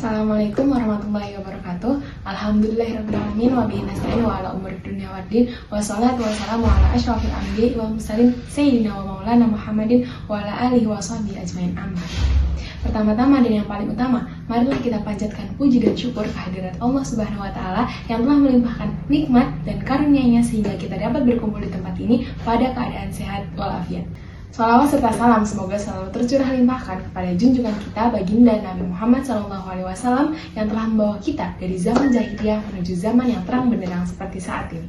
Assalamualaikum warahmatullahi wabarakatuh. Alhamdulillahirrahmanirrahim. Wabihi nasta'in wa ala umuri dunya waddin. Wassalatu wassalamu ala asyrafil anbiya'i wal mursalin sayyidina wa maulana Muhammadin wa ala alihi wa sahbihi ajmain. Amma. Pertama-tama dan yang paling utama, marilah kita panjatkan puji dan syukur kehadirat Allah Subhanahu wa taala yang telah melimpahkan nikmat dan karunia-Nya sehingga kita dapat berkumpul di tempat ini pada keadaan sehat walafiat. Shalawat serta salam semoga selalu tercurah limpahkan kepada junjungan kita baginda Nabi Muhammad SAW yang telah membawa kita dari zaman jahiliyah menuju zaman yang terang benderang seperti saat ini.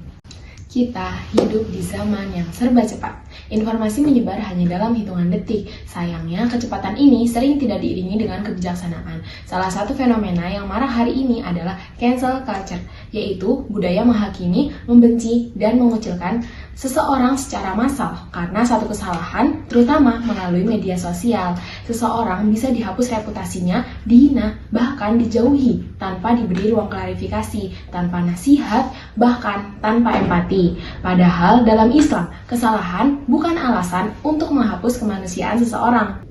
Kita hidup di zaman yang serba cepat. Informasi menyebar hanya dalam hitungan detik. Sayangnya, kecepatan ini sering tidak diiringi dengan kebijaksanaan. Salah satu fenomena yang marak hari ini adalah cancel culture, yaitu budaya menghakimi, membenci, dan mengucilkan seseorang secara massal karena satu kesalahan, terutama melalui media sosial. Seseorang bisa dihapus reputasinya, dihina, bahkan dijauhi tanpa diberi ruang klarifikasi, tanpa nasihat, bahkan tanpa empati. Padahal dalam Islam, kesalahan bukan alasan untuk menghapus kemanusiaan seseorang.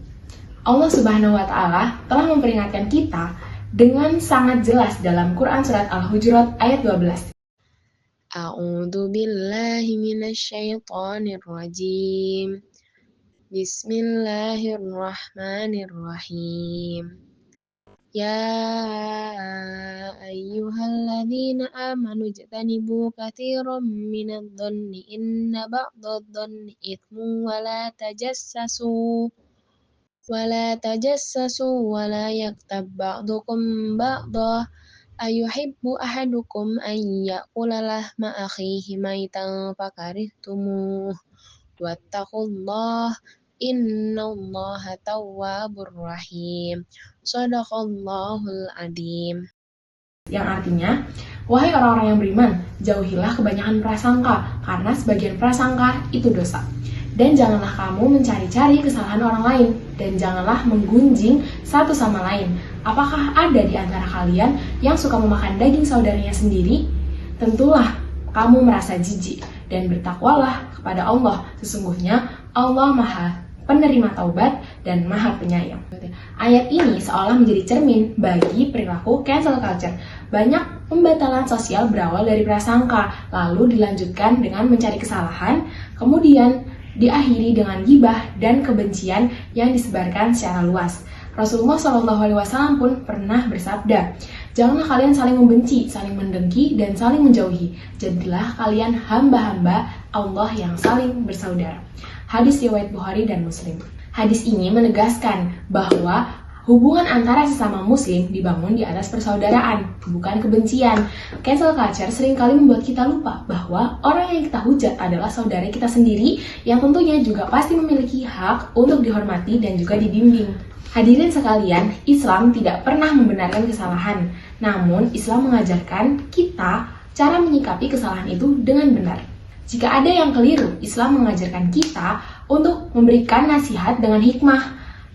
Allah Subhanahu wa taala telah memperingatkan kita dengan sangat jelas dalam Quran surat Al-Hujurat ayat 12. A'udzu billahi minasyaitonir rajim. Bismillahirrahmanirrahim. Ya ayyuhalladzina amanu ijtanibu katsiran minadh-dhanni inna ba'dadh-dhanni itsmun wa la tajassasu wa la yaktab ba'dukum ba'dha ayuhibbu ahadukum an ya'kula lahma akhihi maitan fakarihtumuh wattaqullaha innallaha tawwabur rahim. Shadaqallahul adzim. Yang artinya, wahai orang-orang yang beriman, jauhilah kebanyakan prasangka, karena sebagian prasangka itu dosa. Dan janganlah kamu mencari-cari kesalahan orang lain, dan janganlah menggunjing satu sama lain. Apakah ada di antara kalian yang suka memakan daging saudaranya sendiri? Tentulah kamu merasa jijik, dan bertakwalah kepada Allah. Sesungguhnya Allah Maha Penerima Taubat dan Maha Penyayang. Ayat ini seolah menjadi cermin bagi perilaku cancel culture. Banyak pembatalan sosial berawal dari prasangka, lalu dilanjutkan dengan mencari kesalahan, kemudian diakhiri dengan gibah dan kebencian yang disebarkan secara luas. Rasulullah SAW pun pernah bersabda, janganlah kalian saling membenci, saling mendengki, dan saling menjauhi. Jadilah kalian hamba-hamba Allah yang saling bersaudara. Hadis riwayat Bukhari dan Muslim. Hadis ini menegaskan bahwa hubungan antara sesama muslim dibangun di atas persaudaraan, bukan kebencian. Cancel culture seringkali membuat kita lupa bahwa orang yang kita hujat adalah saudara kita sendiri yang tentunya juga pasti memiliki hak untuk dihormati dan juga dibimbing. Hadirin sekalian, Islam tidak pernah membenarkan kesalahan. Namun, Islam mengajarkan kita cara menyikapi kesalahan itu dengan benar. Jika ada yang keliru, Islam mengajarkan kita untuk memberikan nasihat dengan hikmah,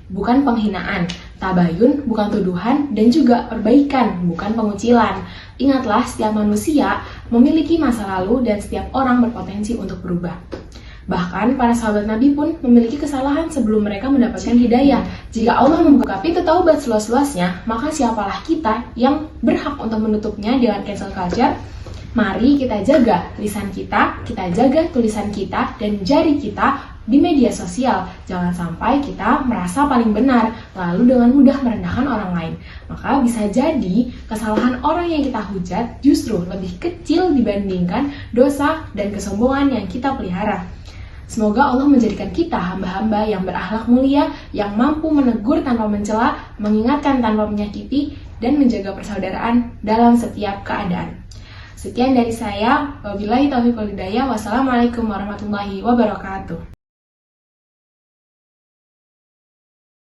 bukan penghinaan, tabayun, bukan tuduhan, dan juga perbaikan, bukan pengucilan. Ingatlah, setiap manusia memiliki masa lalu dan setiap orang berpotensi untuk berubah. Bahkan para sahabat Nabi pun memiliki kesalahan sebelum mereka mendapatkan hidayah. Jika Allah membuka pintu taubat seluas-luasnya, maka siapalah kita yang berhak untuk menutupnya dengan cancel culture? Mari kita jaga lisan kita jaga tulisan kita, dan jari kita di media sosial. Jangan sampai kita merasa paling benar, lalu dengan mudah merendahkan orang lain. Maka bisa jadi kesalahan orang yang kita hujat justru lebih kecil dibandingkan dosa dan kesombongan yang kita pelihara. Semoga Allah menjadikan kita hamba-hamba yang berakhlak mulia, yang mampu menegur tanpa mencela, mengingatkan tanpa menyakiti, dan menjaga persaudaraan dalam setiap keadaan. Sekian dari saya. Wabillahi taufiq wal hidayah. Wassalamualaikum warahmatullahi wabarakatuh.